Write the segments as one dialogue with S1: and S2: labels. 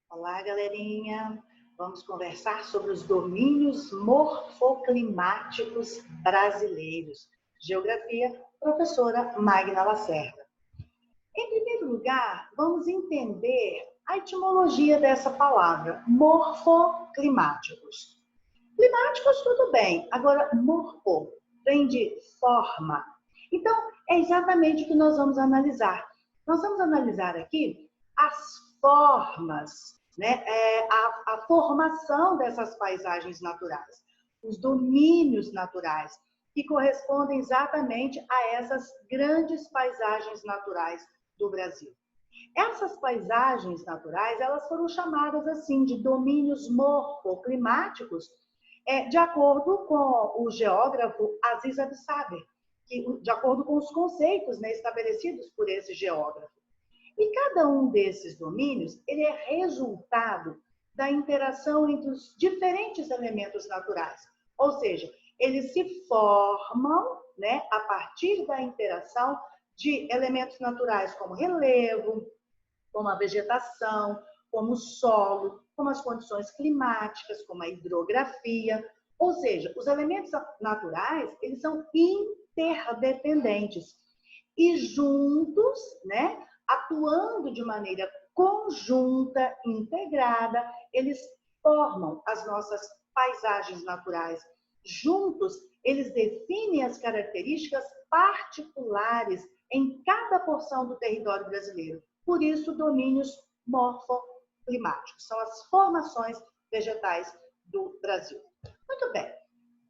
S1: Olá, galerinha! Vamos conversar sobre os domínios morfoclimáticos brasileiros. Geografia, professora Magna Lacerda. Em primeiro lugar, vamos entender a etimologia dessa palavra, morfoclimáticos. Climáticos, tudo bem. Agora, morfo, vem de forma. Então, é exatamente o que nós vamos analisar. Nós vamos analisar aqui as formas, né? A formação dessas paisagens naturais, os domínios naturais, que correspondem exatamente a essas grandes paisagens naturais do Brasil. Essas paisagens naturais, elas foram chamadas assim de domínios morfoclimáticos, de acordo com o geógrafo Aziz Absaber, de acordo com os conceitos, né, estabelecidos por esse geógrafo. E cada um desses domínios, ele é resultado da interação entre os diferentes elementos naturais. Ou seja, eles se formam, né, a partir da interação de elementos naturais como relevo, como a vegetação, como o solo, como as condições climáticas, como a hidrografia. Ou seja, os elementos naturais, eles são interdependentes. E juntos, né, atuando de maneira conjunta, integrada, eles formam as nossas paisagens naturais. Juntos, eles definem as características particulares em cada porção do território brasileiro. Por isso, domínios morfoclimáticos. São as formações vegetais do Brasil. Muito bem.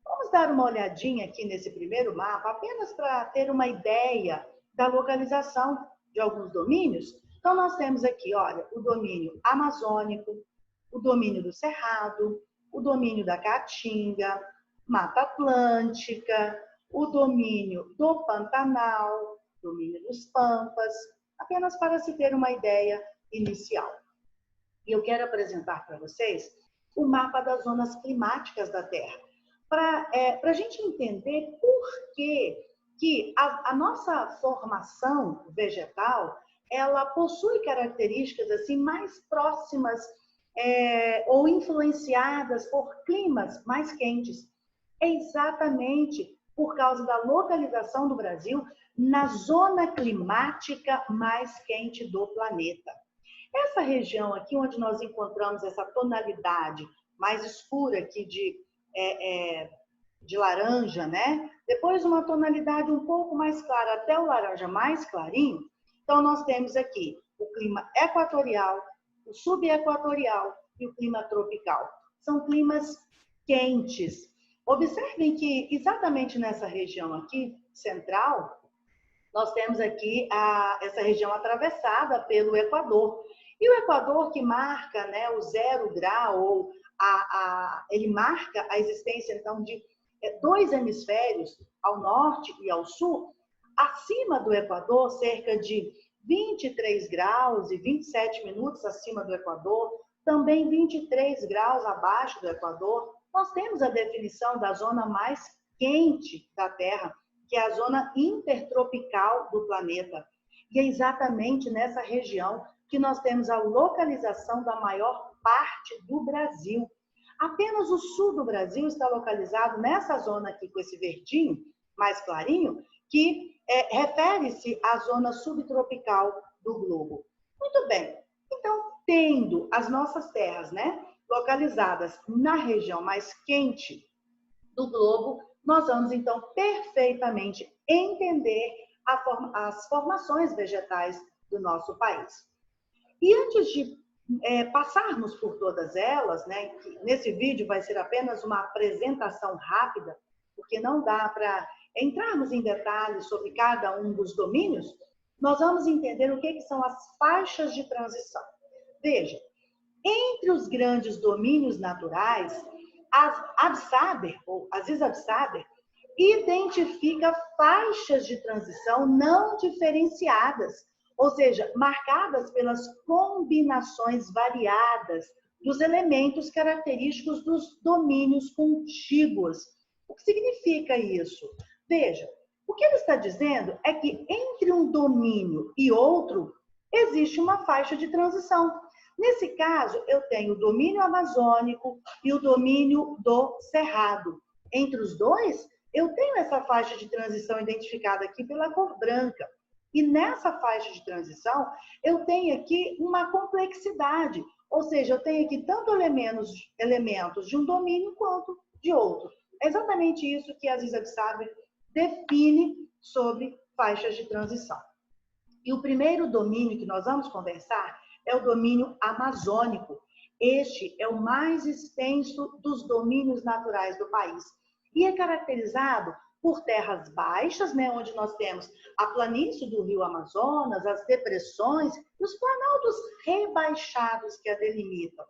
S1: Vamos dar uma olhadinha aqui nesse primeiro mapa, apenas para ter uma ideia da localização de alguns domínios. Então, nós temos aqui, olha, o domínio amazônico, o domínio do Cerrado, o domínio da Caatinga, Mata Atlântica, o domínio do Pantanal, domínio dos Pampas, apenas para se ter uma ideia inicial. E eu quero apresentar para vocês o mapa das zonas climáticas da Terra, para a gente entender por que a nossa formação vegetal, ela possui características assim mais próximas ou influenciadas por climas mais quentes. É exatamente por causa da localização do Brasil na zona climática mais quente do planeta. Essa região aqui, onde nós encontramos essa tonalidade mais escura aqui de laranja, né? Depois uma tonalidade um pouco mais clara, até o laranja mais clarinho. Então, nós temos aqui o clima equatorial, o subequatorial e o clima tropical. São climas quentes. Observem que exatamente nessa região aqui, central, nós temos aqui essa região atravessada pelo Equador. E o Equador que marca, né, o 0 grau, ou ele marca a existência, então, de dois hemisférios, ao norte e ao sul. Acima do Equador, cerca de 23 graus e 27 minutos acima do Equador, também 23 graus abaixo do Equador, nós temos a definição da zona mais quente da Terra, que é a zona intertropical do planeta. E é exatamente nessa região que nós temos a localização da maior parte do Brasil. Apenas o sul do Brasil está localizado nessa zona aqui, com esse verdinho mais clarinho, que refere-se à zona subtropical do globo. Muito bem. Então, tendo as nossas terras, né, localizadas na região mais quente do globo, nós vamos, então, perfeitamente entender as formações vegetais do nosso país. E antes de passarmos por todas elas, né, nesse vídeo vai ser apenas uma apresentação rápida, porque não dá para entrarmos em detalhes sobre cada um dos domínios, nós vamos entender o que são as faixas de transição. Veja, entre os grandes domínios naturais, Aziz Absaber identifica faixas de transição não diferenciadas, ou seja, marcadas pelas combinações variadas dos elementos característicos dos domínios contíguos. O que significa isso? Veja, o que ele está dizendo é que entre um domínio e outro existe uma faixa de transição. Nesse caso, eu tenho o domínio amazônico e o domínio do cerrado. Entre os dois, eu tenho essa faixa de transição identificada aqui pela cor branca. E nessa faixa de transição, eu tenho aqui uma complexidade. Ou seja, eu tenho aqui tanto elementos de um domínio quanto de outro. É exatamente isso que a Ziza Psaber define sobre faixas de transição. E o primeiro domínio que nós vamos conversar é o domínio amazônico. Este é o mais extenso dos domínios naturais do país. E é caracterizado por terras baixas, né, onde nós temos a planície do rio Amazonas, as depressões e os planaltos rebaixados que a delimitam.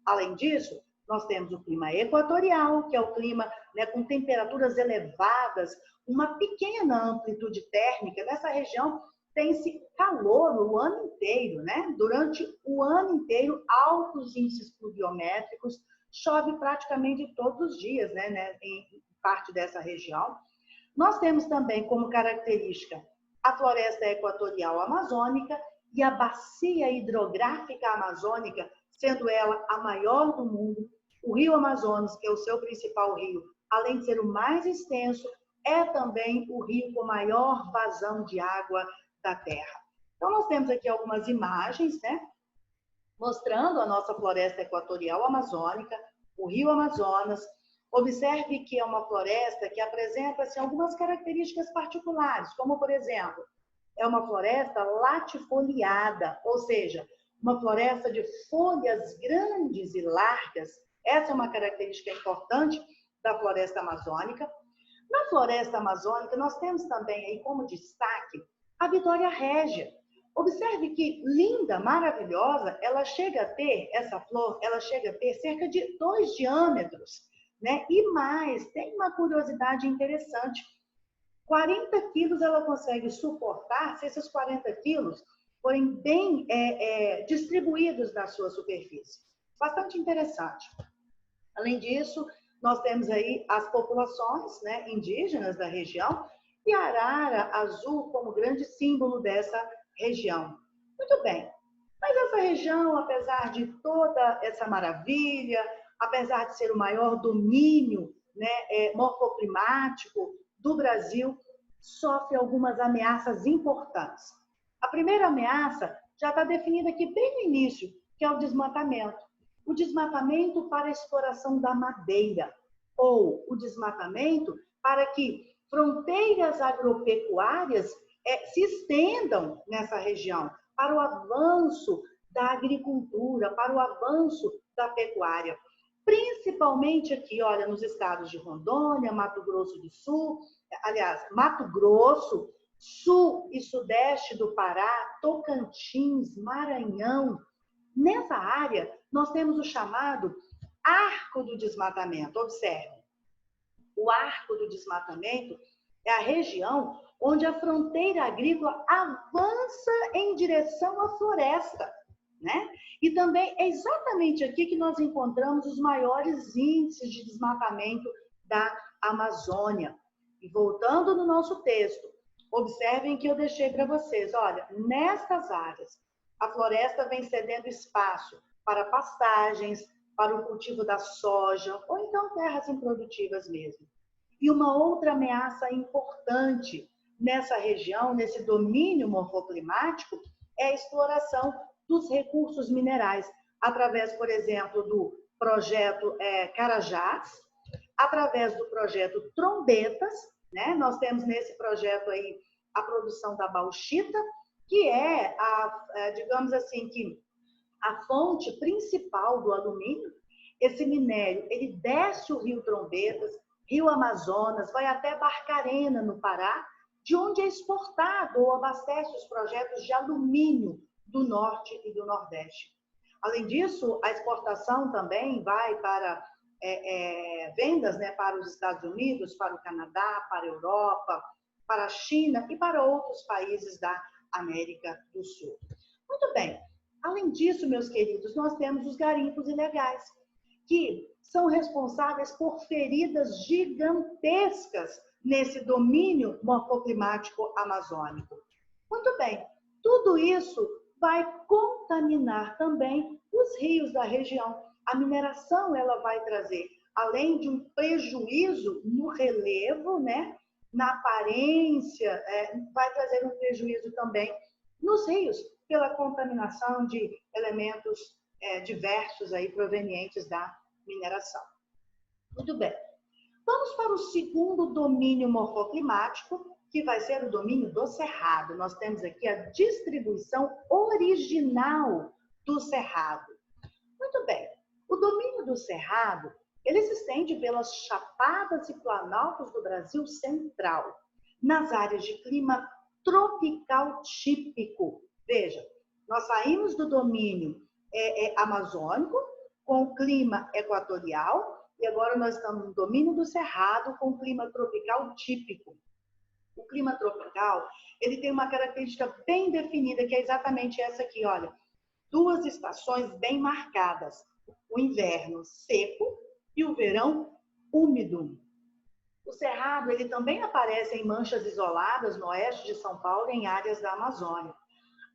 S1: Além disso, nós temos o clima equatorial, que é o clima, né, com temperaturas elevadas, uma pequena amplitude térmica. Nessa região tem-se calor o ano inteiro, né? Durante o ano inteiro, altos índices pluviométricos, chove praticamente todos os dias, né, em parte dessa região. Nós temos também como característica a floresta equatorial amazônica e a bacia hidrográfica amazônica, sendo ela a maior do mundo. O rio Amazonas, que é o seu principal rio, além de ser o mais extenso, é também o rio com maior vazão de água da Terra. Então, nós temos aqui algumas imagens, né, mostrando a nossa floresta equatorial amazônica, o rio Amazonas. Observe que é uma floresta que apresenta assim, algumas características particulares, como, por exemplo, é uma floresta latifoliada, ou seja, uma floresta de folhas grandes e largas. Essa é uma característica importante da floresta amazônica. Na floresta amazônica, nós temos também aí como destaque a Vitória Régia. Observe que linda, maravilhosa, ela chega a ter, essa flor, ela chega a ter cerca de 2 diâmetros, né? E mais, tem uma curiosidade interessante. 40 quilos ela consegue suportar se esses 40 quilos forem bem distribuídos na sua superfície. Bastante interessante. Além disso, nós temos aí as populações, né, indígenas da região e a arara azul como grande símbolo dessa região. Muito bem, mas essa região, apesar de toda essa maravilha, apesar de ser o maior domínio, né, morfoclimático do Brasil, sofre algumas ameaças importantes. A primeira ameaça já está definida aqui bem no início, que é o desmatamento. O desmatamento para a exploração da madeira, ou o desmatamento para que fronteiras agropecuárias se estendam nessa região, para o avanço da agricultura, para o avanço da pecuária. Principalmente aqui, olha, nos estados de Rondônia, Mato Grosso do Sul, aliás, Mato Grosso, sul e sudeste do Pará, Tocantins, Maranhão. Nessa área, nós temos o chamado Arco do Desmatamento. Observe, o Arco do Desmatamento é a região onde a fronteira agrícola avança em direção à floresta, né? E também é exatamente aqui que nós encontramos os maiores índices de desmatamento da Amazônia. E voltando no nosso texto, observem que eu deixei para vocês, olha, nestas áreas, a floresta vem cedendo espaço para pastagens, para o cultivo da soja, ou então terras improdutivas mesmo. E uma outra ameaça importante nessa região, nesse domínio morfoclimático, é a exploração dos recursos minerais, através, por exemplo, do projeto Carajás, através do projeto Trombetas, né? Nós temos nesse projeto aí a produção da bauxita, que é, digamos assim, que a fonte principal do alumínio. Esse minério, ele desce o rio Trombetas, rio Amazonas, vai até Barcarena, no Pará, de onde é exportado ou abastece os projetos de alumínio do norte e do nordeste. Além disso, a exportação também vai para vendas, né, para os Estados Unidos, para o Canadá, para a Europa, para a China e para outros países da América do Sul. Muito bem. Além disso, meus queridos, nós temos os garimpos ilegais, que são responsáveis por feridas gigantescas nesse domínio morfoclimático amazônico. Muito bem, tudo isso vai contaminar também os rios da região. A mineração, ela vai trazer, além de um prejuízo no relevo, né, na aparência, vai trazer um prejuízo também nos rios, pela contaminação de elementos diversos aí provenientes da mineração. Muito bem. Vamos para o segundo domínio morfoclimático, que vai ser o domínio do cerrado. Nós temos aqui a distribuição original do cerrado. Muito bem. O domínio do cerrado, ele se estende pelas chapadas e planaltos do Brasil central, nas áreas de clima tropical típico. Veja, nós saímos do domínio amazônico, com clima equatorial, e agora nós estamos no domínio do cerrado, com clima tropical típico. O clima tropical, ele tem uma característica bem definida, que é exatamente essa aqui, olha. Duas estações bem marcadas. O inverno seco e o verão úmido. O cerrado, ele também aparece em manchas isoladas no oeste de São Paulo e em áreas da Amazônia.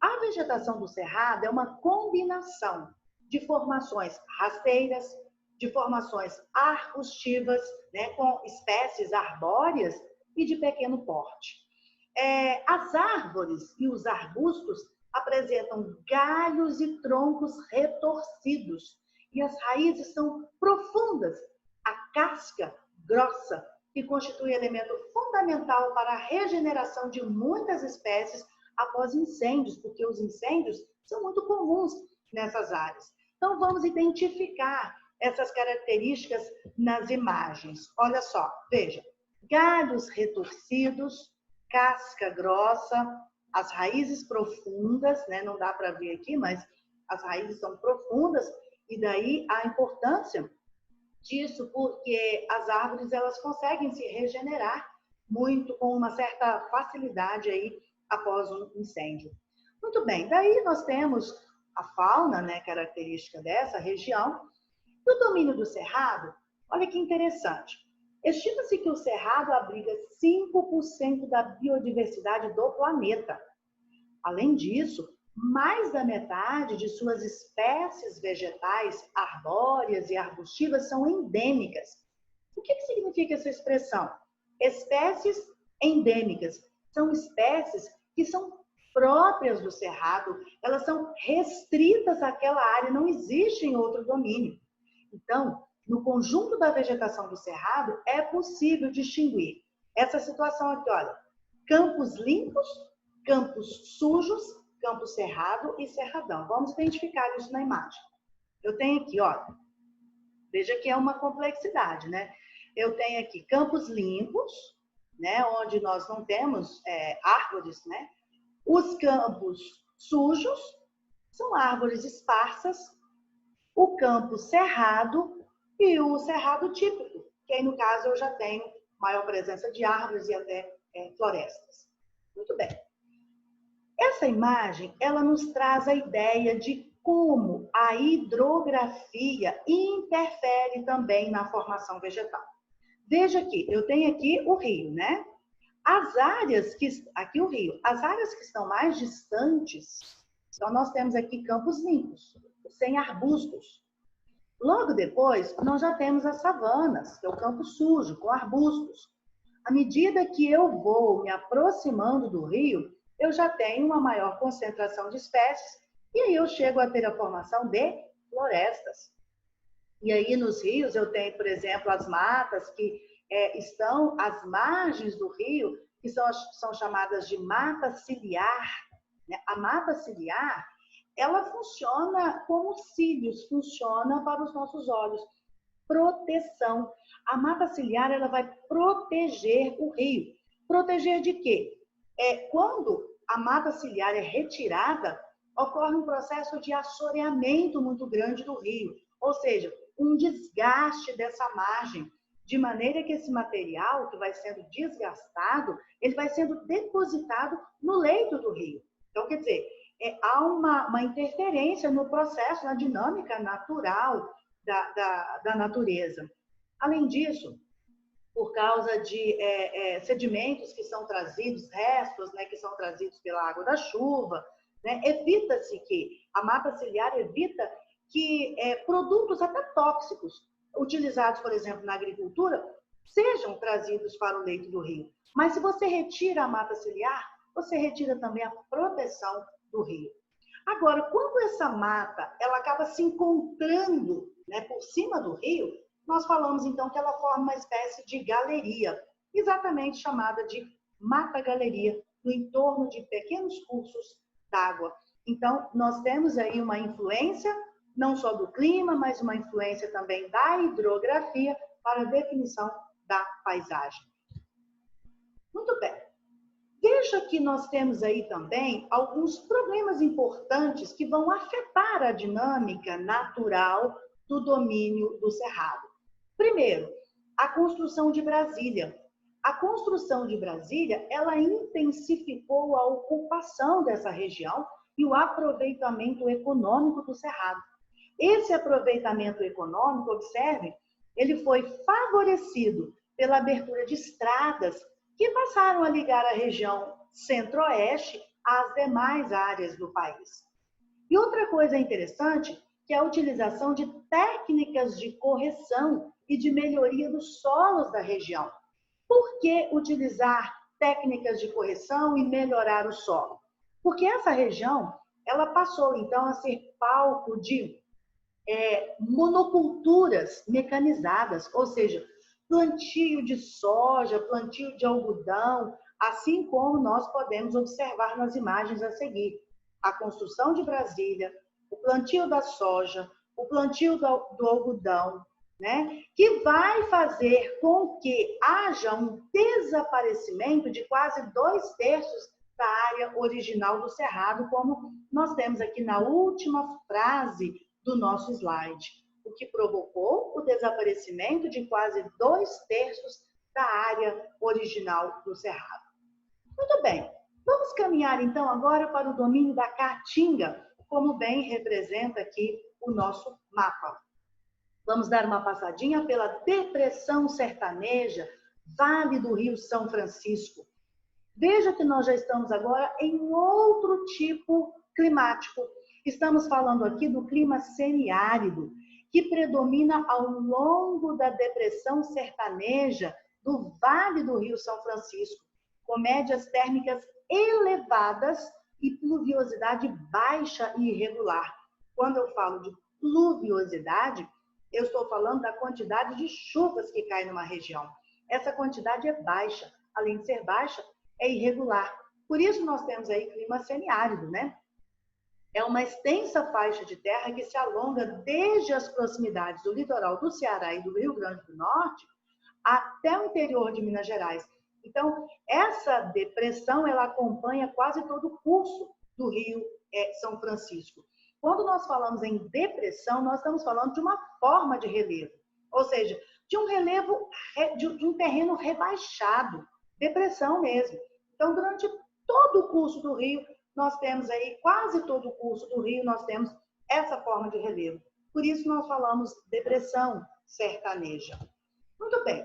S1: A vegetação do cerrado é uma combinação de formações rasteiras, de formações arbustivas, né, com espécies arbóreas e de pequeno porte. As árvores e os arbustos apresentam galhos e troncos retorcidos e as raízes são profundas. A casca grossa, que constitui elemento fundamental para a regeneração de muitas espécies após incêndios, porque os incêndios são muito comuns nessas áreas. Então, vamos identificar essas características nas imagens. Olha só, veja, galhos retorcidos, casca grossa, as raízes profundas, né? Não dá para ver aqui, mas as raízes são profundas, e daí a importância disso, porque as árvores elas conseguem se regenerar muito, com uma certa facilidade aí após um incêndio. Muito bem, daí nós temos a fauna, né, característica dessa região. E o domínio do cerrado, olha que interessante. Estima-se que o cerrado abriga 5% da biodiversidade do planeta. Além disso, mais da metade de suas espécies vegetais, arbóreas e arbustivas são endêmicas. O que significa essa expressão? Espécies endêmicas. São espécies que são próprias do cerrado, elas são restritas àquela área, não existe em outro domínio. Então, no conjunto da vegetação do cerrado, é possível distinguir essa situação aqui, olha, campos limpos, campos sujos, campo cerrado e cerradão. Vamos identificar isso na imagem. Eu tenho aqui, olha, veja que é uma complexidade, né? Eu tenho aqui campos limpos, né, onde nós não temos árvores, né? Os campos sujos são árvores esparsas, o campo cerrado e o cerrado típico, que aí no caso eu já tenho maior presença de árvores e até florestas. Muito bem. Essa imagem, ela nos traz a ideia de como a hidrografia interfere também na formação vegetal. Veja aqui, eu tenho aqui o rio, né? Aqui o rio, as áreas que estão mais distantes, então nós temos aqui campos limpos, sem arbustos. Logo depois, nós já temos as savanas, que é o campo sujo, com arbustos. À medida que eu vou me aproximando do rio, eu já tenho uma maior concentração de espécies, e aí eu chego a ter a formação de florestas. E aí nos rios eu tenho, por exemplo, as matas que estão às margens do rio, que são chamadas de mata ciliar. Né? A mata ciliar, ela funciona como cílios, funciona para os nossos olhos. Proteção. A mata ciliar, ela vai proteger o rio. Proteger de quê? Quando a mata ciliar é retirada, ocorre um processo de assoreamento muito grande do rio. Ou seja, um desgaste dessa margem, de maneira que esse material que vai sendo desgastado, ele vai sendo depositado no leito do rio. Então, quer dizer, há uma interferência no processo, na dinâmica natural da natureza. Além disso, por causa de sedimentos que são trazidos, restos, né, que são trazidos pela água da chuva, né? Evita-se que a mata ciliar evita que produtos até tóxicos utilizados, por exemplo, na agricultura, sejam trazidos para o leito do rio. Mas se você retira a mata ciliar, você retira também a proteção do rio. Agora, quando essa mata ela acaba se encontrando, né, por cima do rio, nós falamos então que ela forma uma espécie de galeria, exatamente chamada de mata-galeria, no entorno de pequenos cursos d'água. Então, nós temos aí uma influência, não só do clima, mas uma influência também da hidrografia para a definição da paisagem. Muito bem. Veja que nós temos aí também alguns problemas importantes que vão afetar a dinâmica natural do domínio do Cerrado. Primeiro, a construção de Brasília. A construção de Brasília, ela intensificou a ocupação dessa região e o aproveitamento econômico do Cerrado. Esse aproveitamento econômico, observe, ele foi favorecido pela abertura de estradas que passaram a ligar a região centro-oeste às demais áreas do país. E outra coisa interessante, que é a utilização de técnicas de correção e de melhoria dos solos da região. Por que utilizar técnicas de correção e melhorar o solo? Porque essa região, ela passou então a ser palco de monoculturas mecanizadas, ou seja, plantio de soja, plantio de algodão, assim como nós podemos observar nas imagens a seguir. A construção de Brasília, o plantio da soja, o plantio do algodão, né? Que vai fazer com que haja um desaparecimento de quase 2/3 da área original do Cerrado, como nós temos aqui na última frase do nosso slide, o que provocou o desaparecimento de quase 2/3 da área original do Cerrado. Muito bem, vamos caminhar então agora para o domínio da Caatinga, como bem representa aqui o nosso mapa. Vamos dar uma passadinha pela depressão sertaneja, Vale do Rio São Francisco. Veja que nós já estamos agora em outro tipo climático. Estamos falando aqui do clima semiárido, que predomina ao longo da depressão sertaneja do Vale do Rio São Francisco, com médias térmicas elevadas e pluviosidade baixa e irregular. Quando eu falo de pluviosidade, eu estou falando da quantidade de chuvas que cai numa região. Essa quantidade é baixa. Além de ser baixa, é irregular. Por isso nós temos aí clima semiárido, né? É uma extensa faixa de terra que se alonga desde as proximidades do litoral do Ceará e do Rio Grande do Norte até o interior de Minas Gerais. Então, essa depressão, ela acompanha quase todo o curso do Rio São Francisco. Quando nós falamos em depressão, nós estamos falando de uma forma de relevo, ou seja, de um relevo, de um terreno rebaixado, depressão mesmo. Então, durante todo o curso do rio, nós temos aí, quase todo o curso do rio, nós temos essa forma de relevo. Por isso, nós falamos depressão sertaneja. Muito bem.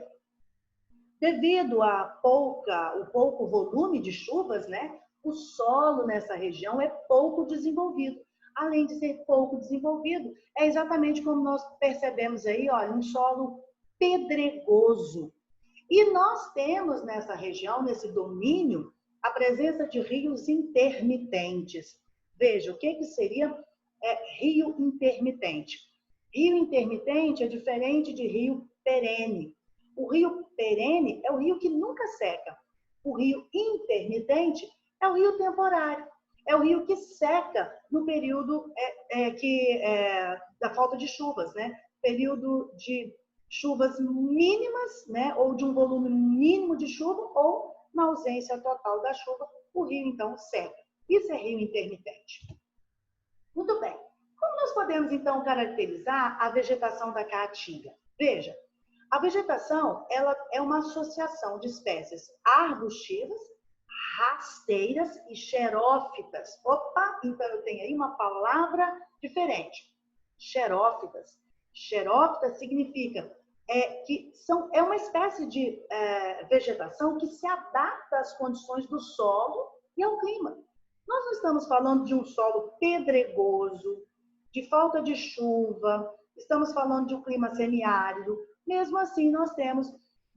S1: Devido o pouco volume de chuvas, né, o solo nessa região é pouco desenvolvido. Além de ser pouco desenvolvido, é exatamente como nós percebemos aí, olha, um solo pedregoso. E nós temos nessa região, nesse domínio, a presença de rios intermitentes. Veja, o que seria rio intermitente? Rio intermitente é diferente de rio perene. O rio perene é o rio que nunca seca. O rio intermitente é o rio temporário. É o rio que seca no período da falta de chuvas, né? Período de chuvas mínimas, né? Ou de um volume mínimo de chuva, ou na ausência total da chuva, o rio então seca. Isso é rio intermitente. Muito bem. Como nós podemos então caracterizar a vegetação da Caatinga? Veja, a vegetação ela é uma associação de espécies arbustivas, rasteiras e xerófitas. Opa, então eu tenho aí uma palavra diferente. Xerófitas. Xerófita significa que é uma espécie de vegetação que se adapta às condições do solo e ao clima. Nós não estamos falando de um solo pedregoso, de falta de chuva, estamos falando de um clima semiárido. Mesmo assim, nós temos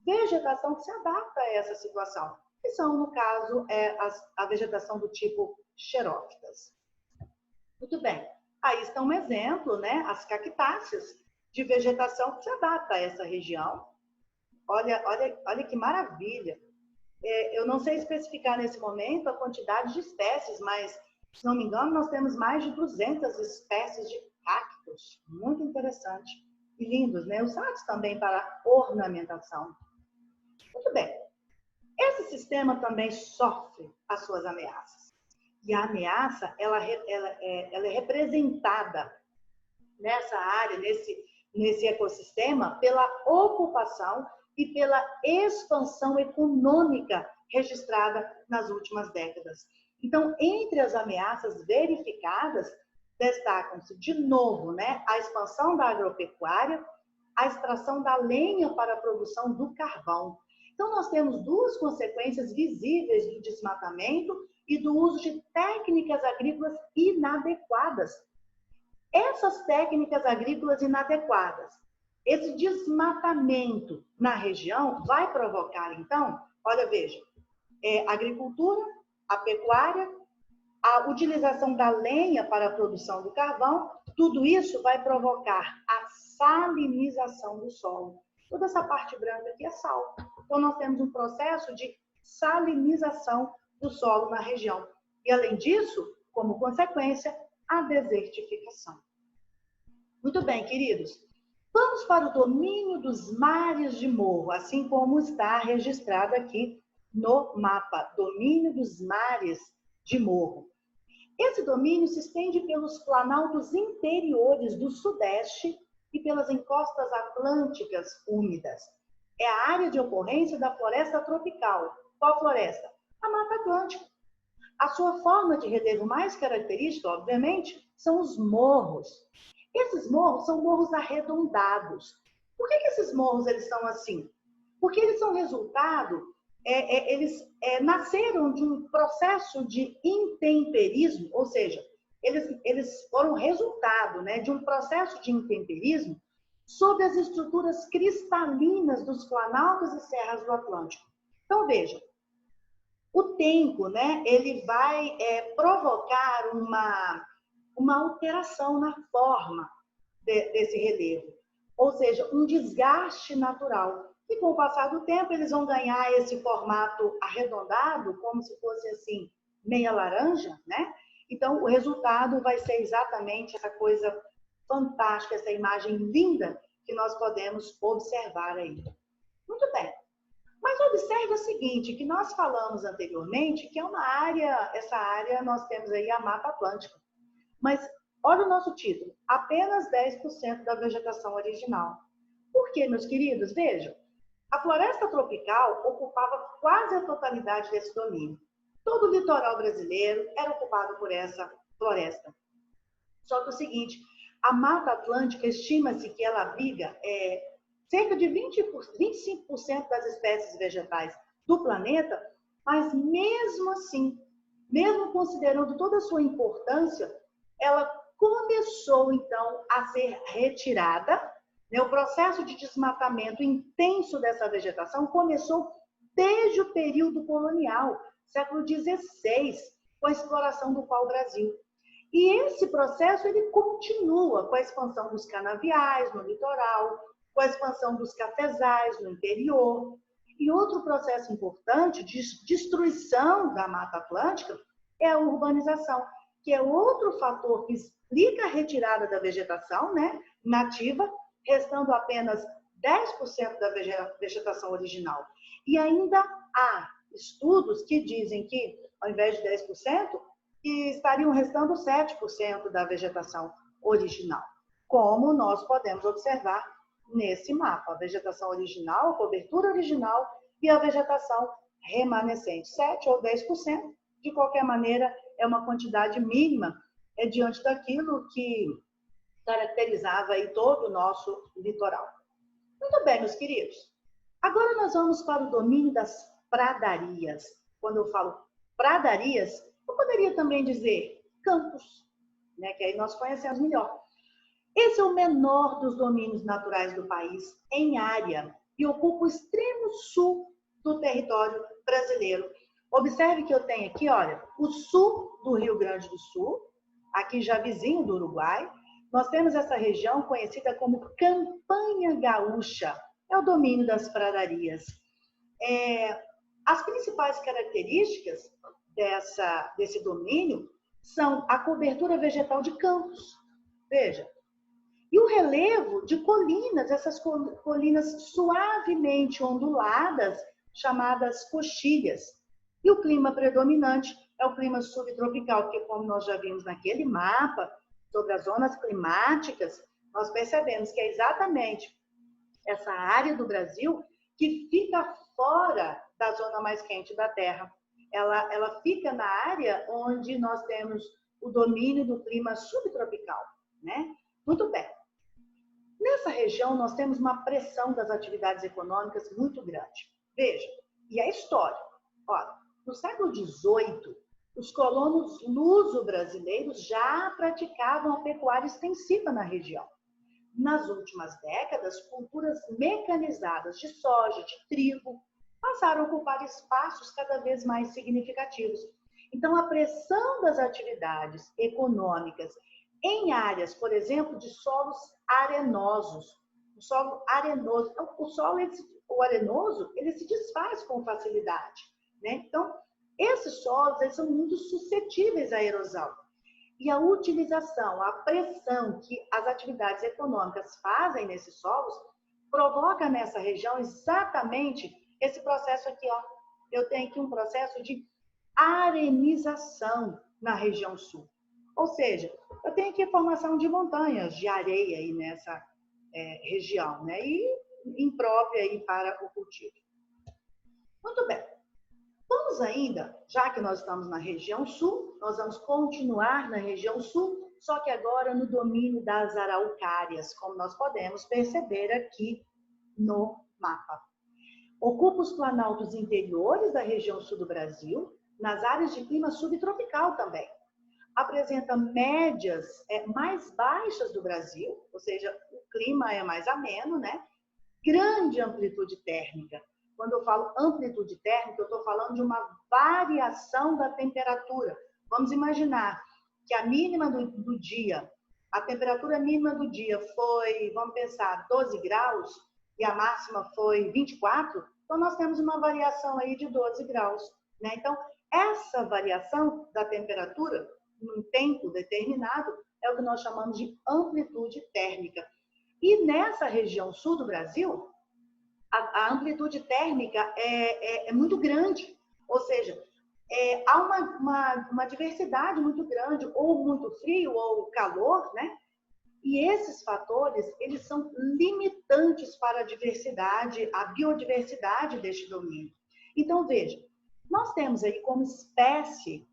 S1: vegetação que se adapta a essa situação, que são, no caso, a vegetação do tipo xerófitas. Muito bem. Aí está um exemplo, né? As cactáceas de vegetação que se adapta a essa região. Olha que maravilha. Eu não sei especificar nesse momento a quantidade de espécies, mas, se não me engano, nós temos mais de 200 espécies de cactos. Muito interessante. E lindos, né? Usados também para ornamentação. Muito bem. Esse sistema também sofre as suas ameaças. E a ameaça, ela é representada nessa área, nesse ecossistema, pela ocupação e pela expansão econômica registrada nas últimas décadas. Então, entre as ameaças verificadas, destacam-se, de novo, né, a expansão da agropecuária, a extração da lenha para a produção do carvão. Então, nós temos duas consequências visíveis do desmatamento e do uso de técnicas agrícolas inadequadas. Essas técnicas agrícolas inadequadas, esse desmatamento na região vai provocar, então, olha, veja, a agricultura, a pecuária, a utilização da lenha para a produção do carvão, tudo isso vai provocar a salinização do solo. Toda essa parte branca aqui é sal. Então, nós temos um processo de salinização do solo na região. E, além disso, como consequência, a desertificação. Muito bem, queridos. Vamos para o domínio dos mares de morro, assim como está registrado aqui no mapa. Domínio dos mares de morro. Esse domínio se estende pelos planaltos interiores do Sudeste e pelas encostas atlânticas úmidas. É a área de ocorrência da floresta tropical. Qual floresta? A Mata Atlântica. A sua forma de relevo mais característica, obviamente, são os morros. Esses morros são morros arredondados. Por que esses morros eles são assim? Porque eles são resultado, eles nasceram de um processo de intemperismo, ou seja, eles foram resultado, né, de um processo de intemperismo sob as estruturas cristalinas dos planaltos e serras do Atlântico. Então, veja, o tempo, né, ele vai provocar uma alteração na forma desse relevo, ou seja, um desgaste natural. E com o passar do tempo, eles vão ganhar esse formato arredondado, como se fosse assim, meia laranja, né? Então, o resultado vai ser exatamente essa coisa fantástica, essa imagem linda que nós podemos observar aí. Muito bem. Mas observe o seguinte, que nós falamos anteriormente, que é uma área, essa área nós temos aí a Mata Atlântica. Mas olha o nosso título, apenas 10% da vegetação original. Por quê, meus queridos? Vejam, a floresta tropical ocupava quase a totalidade desse domínio. Todo o litoral brasileiro era ocupado por essa floresta. Só que é o seguinte, a Mata Atlântica estima-se que ela abriga cerca de 25% das espécies vegetais do planeta, mas mesmo assim, mesmo considerando toda a sua importância, ela começou, então, a ser retirada. O processo de desmatamento intenso dessa vegetação começou desde o período colonial, século XVI, com a exploração do pau-brasil. E esse processo ele continua com a expansão dos canaviais no litoral, com a expansão dos cafezais no interior. E outro processo importante de destruição da Mata Atlântica é a urbanização, que é outro fator que explica a retirada da vegetação, né, nativa, restando apenas 10% da vegetação original. E ainda há estudos que dizem que, ao invés de 10%, que estariam restando 7% da vegetação original, como nós podemos observar nesse mapa. A vegetação original, a cobertura original e a vegetação remanescente. 7% ou 10%, de qualquer maneira, é uma quantidade mínima diante daquilo que caracterizava aí todo o nosso litoral. Muito bem, meus queridos. Agora nós vamos para o domínio das pradarias. Quando eu falo pradarias, Eu poderia também dizer campos, né, que aí nós conhecemos melhor. Esse é o menor dos domínios naturais do país em área e ocupa o extremo sul do território brasileiro. Observe que eu tenho aqui, olha, o sul do Rio Grande do Sul, aqui já vizinho do Uruguai. Nós temos essa região conhecida como Campanha Gaúcha, é o domínio das pradarias. As principais características desse domínio são a cobertura vegetal de campos, veja, e o relevo de colinas, essas colinas suavemente onduladas, chamadas coxilhas. E o clima predominante é o clima subtropical, porque como nós já vimos naquele mapa sobre as zonas climáticas, nós percebemos que é exatamente essa área do Brasil que fica fora da zona mais quente da Terra. Ela fica na área onde nós temos o domínio do clima subtropical, né? Muito bem. Nessa região, nós temos uma pressão das atividades econômicas muito grande. Veja, e a história. Olha, no século XVIII, os colonos luso-brasileiros já praticavam a pecuária extensiva na região. Nas últimas décadas, culturas mecanizadas de soja, de trigo, passaram a ocupar espaços cada vez mais significativos. Então, a pressão das atividades econômicas em áreas, por exemplo, de solos arenosos. O solo arenoso, o arenoso, ele se desfaz com facilidade, né? Então, esses solos, eles são muito suscetíveis à erosão. E a utilização, a pressão que as atividades econômicas fazem nesses solos, provoca nessa região exatamente esse processo aqui, ó. Eu tenho aqui um processo de arenização na região sul. Ou seja, eu tenho aqui formação de montanhas de areia aí nessa região, né? E imprópria aí para o cultivo. Muito bem. Vamos ainda, já que nós estamos na região sul, nós vamos continuar na região sul, só que agora no domínio das araucárias, como nós podemos perceber aqui no mapa. Ocupa os planaltos interiores da região sul do Brasil, nas áreas de clima subtropical também. Apresenta médias mais baixas do Brasil, ou seja, o clima é mais ameno, né? Grande amplitude térmica. Quando eu falo amplitude térmica, eu estou falando de uma variação da temperatura. Vamos imaginar que a mínima do dia, a temperatura mínima do dia foi, vamos pensar, 12 graus e a máxima foi 24, então nós temos uma variação aí de 12 graus, né? Então, essa variação da temperatura num tempo determinado é o que nós chamamos de amplitude térmica. E nessa região sul do Brasil, a amplitude térmica é muito grande, ou seja, há uma diversidade muito grande, ou muito frio, ou calor, né? E esses fatores, eles são limitantes para a diversidade, a biodiversidade deste domínio. Então, veja, nós temos aí como espécie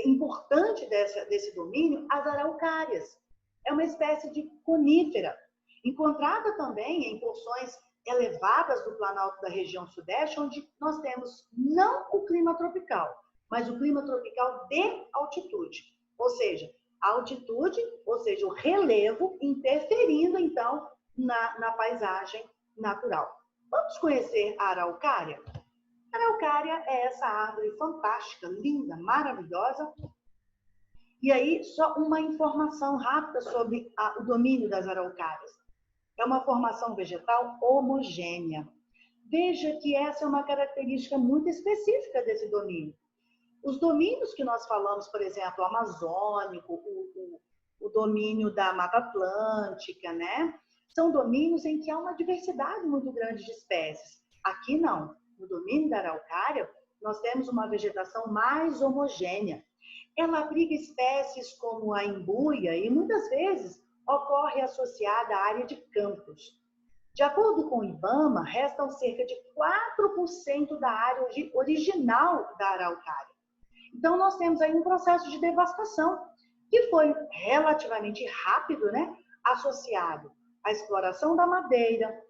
S1: importante desse domínio as araucárias. É uma espécie de conífera, encontrada também em porções elevadas do planalto da região sudeste, onde nós temos não o clima tropical, mas o clima tropical de altitude. Ou seja, a altitude, ou seja, o relevo interferindo, então, na paisagem natural. Vamos conhecer a araucária? A araucária é essa árvore fantástica, linda, maravilhosa. E aí, só uma informação rápida sobre o domínio das araucárias. É uma formação vegetal homogênea. Veja que essa é uma característica muito específica desse domínio. Os domínios que nós falamos, por exemplo, o amazônico, o domínio da Mata Atlântica, né? São domínios em que há uma diversidade muito grande de espécies. Aqui não. No domínio da araucária, nós temos uma vegetação mais homogênea. Ela abriga espécies como a embuia e muitas vezes ocorre associada à área de campos. De acordo com o IBAMA, restam cerca de 4% da área original da araucária. Então, nós temos aí um processo de devastação que foi relativamente rápido, né? Associado à exploração da madeira,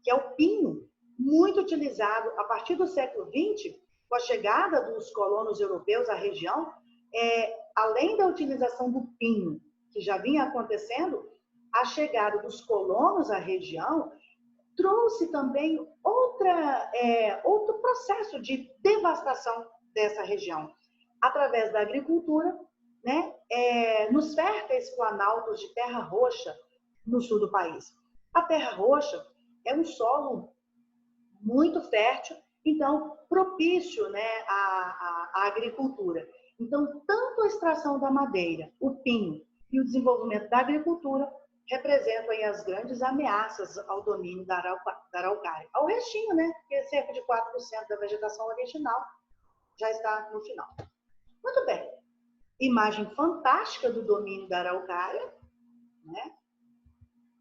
S1: que é o pinho, muito utilizado a partir do século XX com a chegada dos colonos europeus à região, além da utilização do pinho, que já vinha acontecendo, a chegada dos colonos à região trouxe também outro processo de devastação dessa região, através da agricultura, né, nos férteis planaltos de terra roxa no sul do país. A terra roxa é um solo muito fértil, então propício, né, à agricultura. Então, tanto a extração da madeira, o pinho e o desenvolvimento da agricultura representam aí as grandes ameaças ao domínio da araucária. Ao restinho, né, que cerca de 4% da vegetação original já está no final. Muito bem. Imagem fantástica do domínio da araucária, né?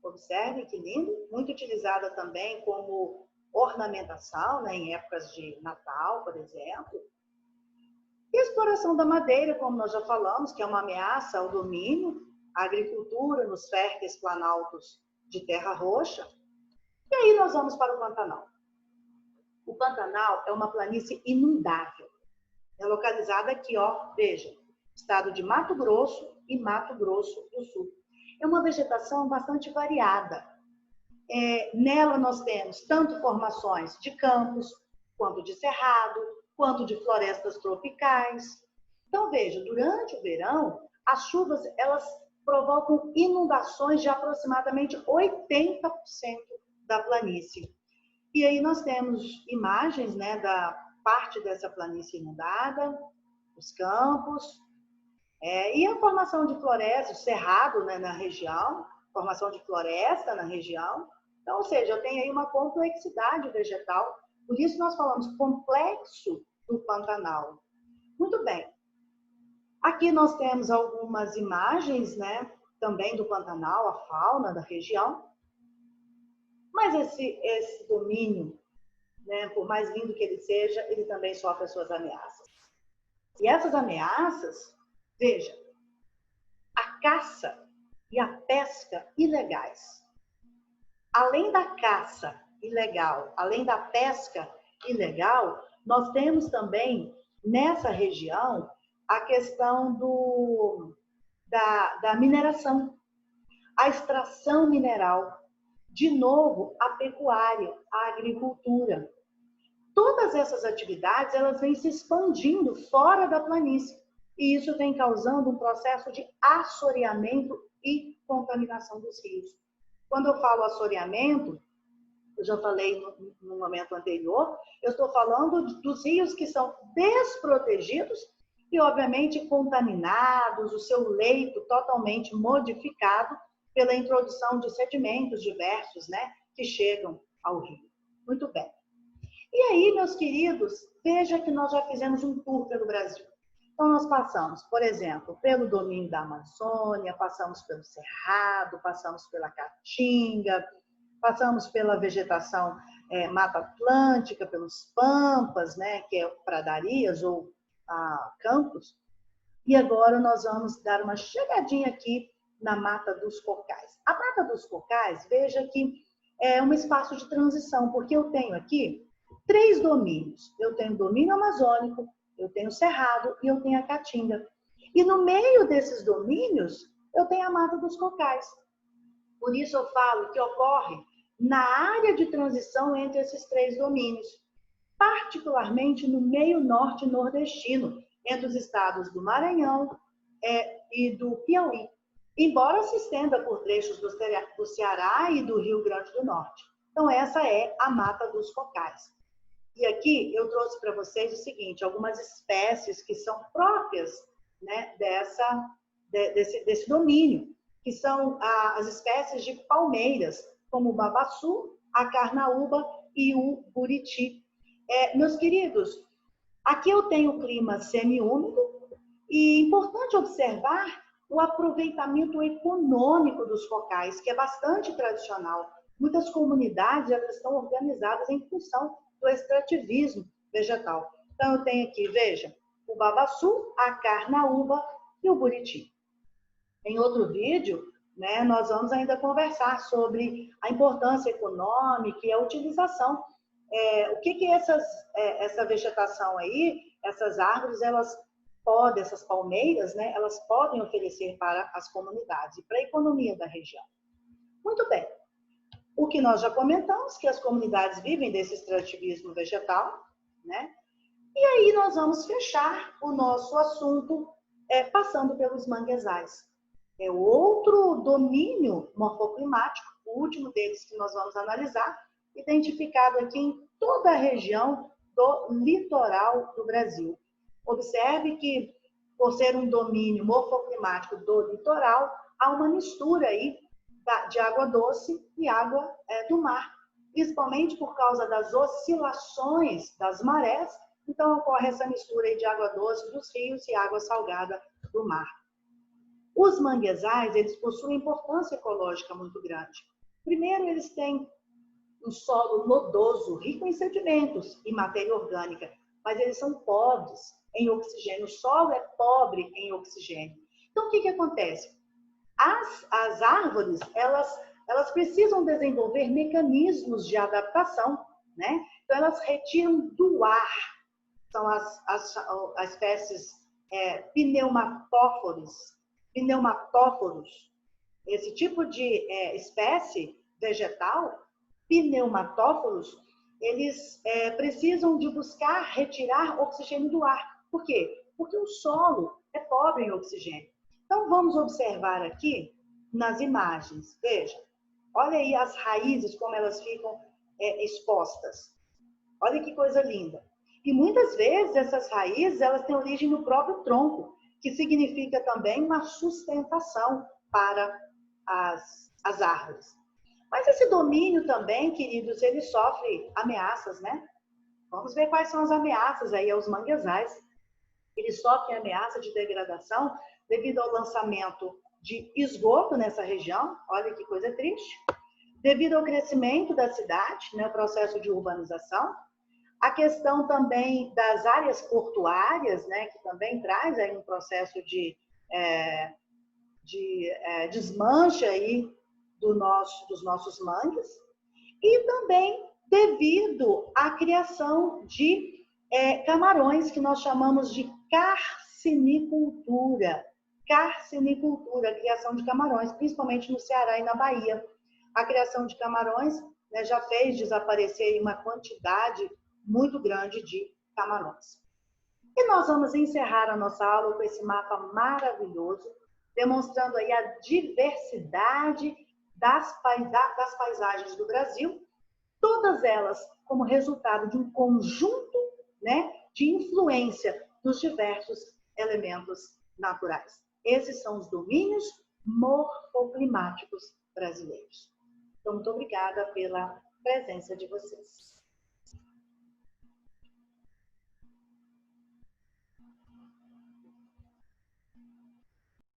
S1: Observe que lindo, muito utilizada também como ornamentação, né, em épocas de Natal, por exemplo. E a exploração da madeira, como nós já falamos, que é uma ameaça ao domínio, à agricultura nos férteis planaltos de terra roxa. E aí nós vamos para o Pantanal. O Pantanal é uma planície inundável. É localizada aqui, ó, veja, estado de Mato Grosso e Mato Grosso do Sul. É uma vegetação bastante variada. Nela nós temos tanto formações de campos, quanto de cerrado, quanto de florestas tropicais. Então, veja, durante o verão, as chuvas, elas provocam inundações de aproximadamente 80% da planície. E aí nós temos imagens, né, da parte dessa planície inundada, os campos, e a formação de florestas, cerrado, né, na região, formação de floresta na região. Então, ou seja, eu tenho aí uma complexidade vegetal, por isso nós falamos complexo do Pantanal. Muito bem. Aqui nós temos algumas imagens, né, também do Pantanal, a fauna da região. Mas esse domínio, né, por mais lindo que ele seja, ele também sofre as suas ameaças. E essas ameaças, veja, a caça e a pesca ilegais. Além da caça ilegal, além da pesca ilegal, nós temos também nessa região a questão da mineração, a extração mineral, de novo, a pecuária, a agricultura. Todas essas atividades, elas vêm se expandindo fora da planície, e isso vem causando um processo de assoreamento e contaminação dos rios. Quando eu falo assoreamento, eu já falei no momento anterior, eu estou falando dos rios que são desprotegidos e, obviamente, contaminados, o seu leito totalmente modificado pela introdução de sedimentos diversos, né, que chegam ao rio. Muito bem. E aí, meus queridos, veja que nós já fizemos um tour pelo Brasil. Então, nós passamos, por exemplo, pelo domínio da Amazônia, passamos pelo Cerrado, passamos pela Caatinga, passamos pela vegetação Mata Atlântica, pelos Pampas, né, que é pradarias ou campos. E agora nós vamos dar uma chegadinha aqui na Mata dos Cocais. A Mata dos Cocais, veja que é um espaço de transição, porque eu tenho aqui 3 domínios. Eu tenho o domínio amazônico, eu tenho o Cerrado e eu tenho a Caatinga. E no meio desses domínios, eu tenho a Mata dos Cocais. Por isso eu falo que ocorre na área de transição entre esses 3 domínios, particularmente no meio norte nordestino, entre os estados do Maranhão e do Piauí, embora se estenda por trechos do Ceará e do Rio Grande do Norte. Então, essa é a Mata dos Cocais. E aqui eu trouxe para vocês o seguinte, algumas espécies que são próprias, né, desse domínio, que são as espécies de palmeiras, como o babaçu, a carnaúba e o buriti. Meus queridos, aqui eu tenho o clima semiúmido e é importante observar o aproveitamento econômico dos cocais, que é bastante tradicional. Muitas comunidades elas estão organizadas em função do extrativismo vegetal. Então, eu tenho aqui, veja, o babaçu, a carnaúba e o buriti. Em outro vídeo, né, nós vamos ainda conversar sobre a importância econômica e a utilização O que essa vegetação aí, essas árvores, essas palmeiras, né, elas podem oferecer para as comunidades e para a economia da região. Muito bem. O que nós já comentamos, que as comunidades vivem desse extrativismo vegetal, né? E aí nós vamos fechar o nosso assunto passando pelos manguezais. É outro domínio morfoclimático, o último deles que nós vamos analisar, identificado aqui em toda a região do litoral do Brasil. Observe que, por ser um domínio morfoclimático do litoral, há uma mistura aí de água doce e água do mar, principalmente por causa das oscilações das marés. Então, ocorre essa mistura aí de água doce dos rios e água salgada do mar. Os manguezais, eles possuem importância ecológica muito grande. Primeiro, eles têm um solo lodoso, rico em sedimentos e matéria orgânica, mas eles são pobres em oxigênio. O solo é pobre em oxigênio. Então, o que acontece? As árvores, elas precisam desenvolver mecanismos de adaptação, né? Então, elas retiram do ar, são as espécies pneumatóforos. Esse tipo de espécie vegetal, pneumatóforos, eles precisam de buscar retirar oxigênio do ar. Por quê? Porque o solo é pobre em oxigênio. Então, vamos observar aqui nas imagens. Veja, olha aí as raízes, como elas ficam expostas. Olha que coisa linda. E muitas vezes essas raízes, elas têm origem no próprio tronco, que significa também uma sustentação para as árvores. Mas esse domínio também, queridos, ele sofre ameaças, né? Vamos ver quais são as ameaças aí aos manguezais. Eles sofrem ameaça de degradação devido ao lançamento de esgoto nessa região, olha que coisa triste, devido ao crescimento da cidade, né, o processo de urbanização, a questão também das áreas portuárias, né, que também traz aí um processo de desmanche aí dos nossos mangues, e também devido à criação de camarões, que nós chamamos de carcinicultura. Carcinicultura, a criação de camarões, principalmente no Ceará e na Bahia. A criação de camarões, né, já fez desaparecer uma quantidade muito grande de camarões. E nós vamos encerrar a nossa aula com esse mapa maravilhoso, demonstrando aí a diversidade das paisagens do Brasil, todas elas como resultado de um conjunto, né, de influência dos diversos elementos naturais. Esses são os domínios morfoclimáticos brasileiros. Então, muito obrigada pela presença de vocês.